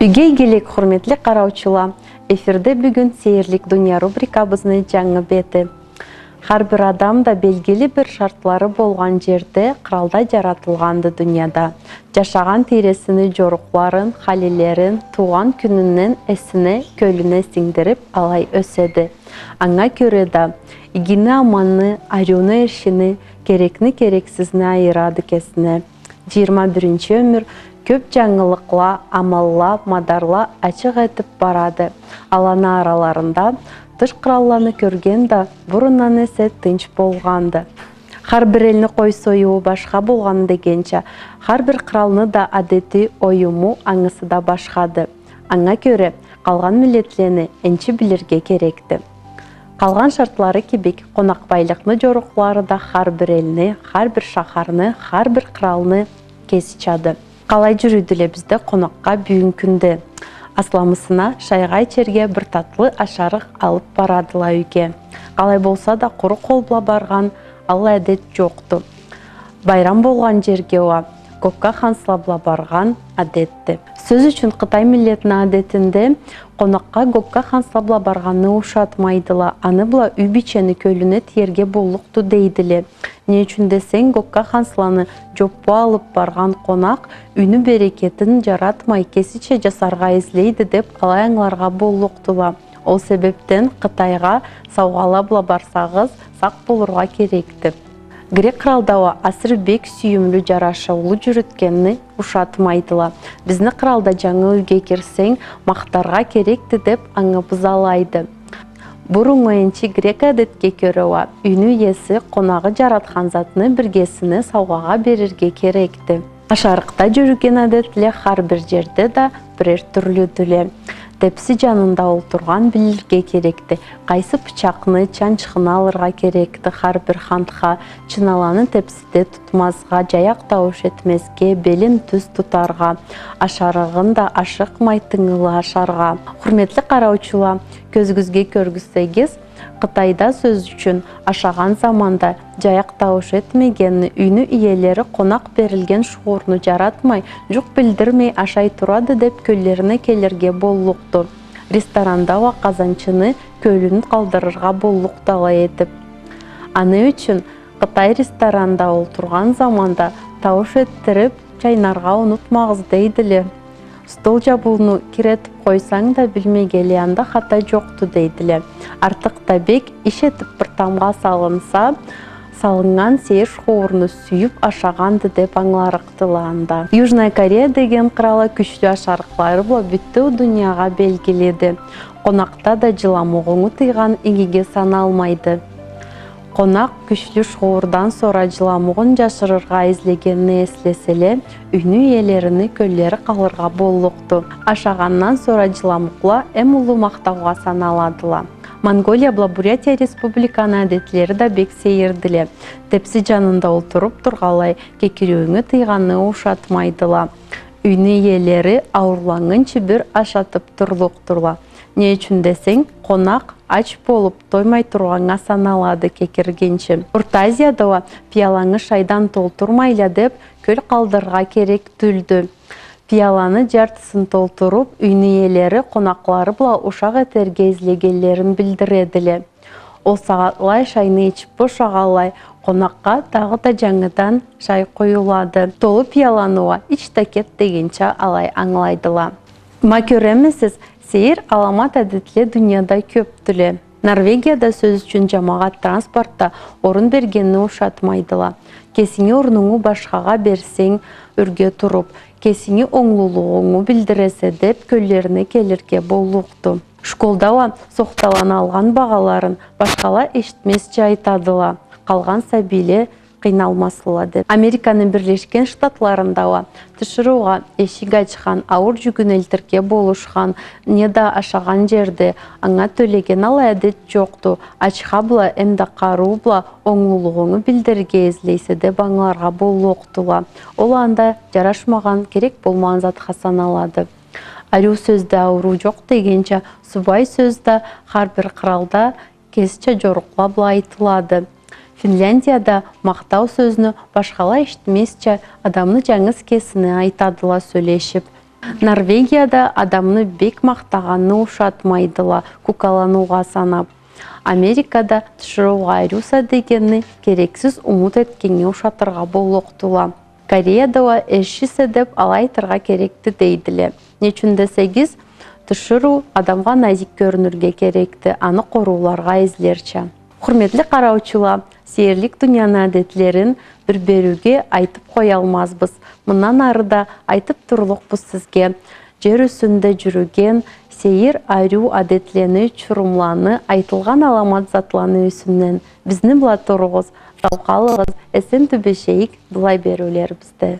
Үйге келек құрметлі қараучыла. Эфирде бүгін сейірлік дүния рубрикабызны жаңы беті. Har bir адам да белгілі бір шартлары болған жерде қыралда жаратылғанды дүнияда. Жашаған тересіні жорықларын, халилерін, туған күнінен әсіне, көліне сіңдіріп алай өседі. Аңа көреді, игіні аманны, арюны ершіні, керекні керексізіне айырады кесіне. 21-ші өмір көп жаңылықла, амалла, мадарла açıq етіп барады. Алана араларында тыш қыралланы көргенде бұрыннан есе тынч болғанды. Har bir elini қой сойуы башқа болған дегенше, har bir қыралны да адеті ойыму аңысы да башқады. Аңа көре қалған милетлені әнші білерге керекті. Қалған шартлары кебек қонақбайлықны жорықлары да har bir elini, har bir шахарны, har bir қыралны кесічады. Қалай жүрүділе бізді қонаққа бүйін күнді. Асламысына шайға içерге бір татлы ашарық алып барадыла үйге. Қалай болса да құры қолбла барған ал әдет жоқты. Байрам болған жерге оа көкка ханслабла барған әдетті. Сөз үшін Қытай миллетінің әдетінде қонаққа көкка ханслабла барғанны ушатмайдыла. Аны бұла үй бичені көліне терге болуқты дейділе. Не үшін десең көкка хансланы жоппу алып барған қонақ үйні берекетін жаратмай кесіче жасарға езлейді деп алай аңларға болуқтыла. Ол себептен Қытайға сауғалабла барсағыз сақ болырға керекті. Грек қыралдауа асыр бек сүйімлі жарашаулы жүріткенні ушатмайдыла. Бізні қыралда жаңы үйге керсең мақтарға керекті деп аңы бұзалайды. Бұрын ойынчы грек әдетке көріуа, үйні есі қонағы жаратқан затыны біргесіні сауғаға берерге керекті. Ашарықта жүрген әдетле har bir жерде да бірер түрлі дүле. Тепсі жанында олтырған білірге керекті. Қайсы пычақны чанчықны алырға керекті. Har bir хандға чыналаны тепсіде тұтмазға, жаяқ тауыш етмеске, белін түз тұтарға, ашарығын да ашықмайтыңылы ашарға. Құрметлі қараучыла, көзгізге көргізсегіз, Қытайда сөз үшін ашаған заманда жаяқ тауыш етмегенні үйні иелері қонақ берілген шуырны жаратмай, жүк білдірмей ашай тұрады деп көллеріне келерге болуқты. Ресторанда ва қазанчыны көлін қалдырырға болуқтала етіп. Аны үшін Қытай ресторанда олтырған заманда тауыш еттіріп чайнарға ұнытмағыз дейділі. Стол жабуыны керетіп қойсаң да білмегелі анда хата жоқты дейділі. Артық та бек иш етіп бір тамға салынса, салынған сейір шуырны сүйіп ашағанды деп аңларықтылы анда. Южная Корея деген қырала күшлі ашарықлары бұла бүтті дүнияға белгіледі. Қонақта да жыламуғыңы тыйған игеге саналмайды. Қонақ күшлі шуырдан сора жыламуғын жашырырға излегенні эслеселе, үйні иелеріні көллері қалырға болуқты. Ашағаннан сора жыламуқла әм ұлы мақтауға саналадыла. Монголия Бурятия республиканы әдетлері да бек сейірділе. Тепсі жанында олтырып тұрғалай кекіреуіңі тыйғаны ушатмайдыла. Үйні иелері ауырлаңынчы бір ашатып тұрлықтырла. Не үшін десең, қонақ ач болып тоймай тұрғанға саналады кекіргенші. Орта Азияда пиялаңы шайдан толтырмайла деп көл қалдырға керек түлді. Пияланы жартысын толтырып, үйні иелері қонақлары бұла ушақ етерге излегелерін білдіреділі. Ол сағатлай шайны ішіп бошағалай, қонаққа тағы да жаңыдан шай қойылады. Толы пиялануа іч такет дегенше алай аңлайдыла. Ма көремесіз, сейір аламат әдетлі дүнияда көп түлі. Норвегияда сөз үшін жамағат транспортта орын бергенні ушатмайдыла. Кесіңе орныңы башқаға берсең үрге тұрып, кесіңе оңлылығыңы білдіресе деп көллеріне келерге болуқты. Школдауа соқталан алған бағаларын башқала ештмесче айтадыла. Қалған сәбейле қиналмасыла деп. Американың Бірлешкен Штатларында тұшыруға ешіг ачқан, ауыр жүгін әлтірке болушқан, неда ашаған жерде аңа төлеген ала әдет жоқты. Ачқа бұла, әмді қару бұла, оңылығыңы білдірге езлейсе деп аңларға болуқтыла. Ол анда жарашмаған керек болмаған затқа саналады. Арю сөзді ауру жоқ дегенше, субай сөзді har bir қыралда кесче жорықла бұла айтылады. Финляндияда мақтау сөзіні башқала ештімесче адамны жаңыз кесіні айтадыла сөйлешіп. Норвегияда адамны бек мақтағанны ушатмайдыла, кукалануға санап. Америкада тұшыруға айруса дегенні керексіз умут еткенге ушатырға болуқтыла. Кореяда әші сәдеп алайтырға керекті дейділі. Нечінде 8 тұшыру адамға назик көрінірге керекті, аны қоруларға езлерчі. Құрметлі қараучыла, сейірлік дүнияны әдетлерін бір беруге айтып қоя алмазбыз. Мұнан арыда айтып тұрлық біз сізге. Жер үсінде жүрген сейір айру әдетлені чұрымланы айтылған аламат затланы үсінен. Бізні бұла тұрғыз, жауқалығыз, әсен түбешейік бұлай берулер бізді.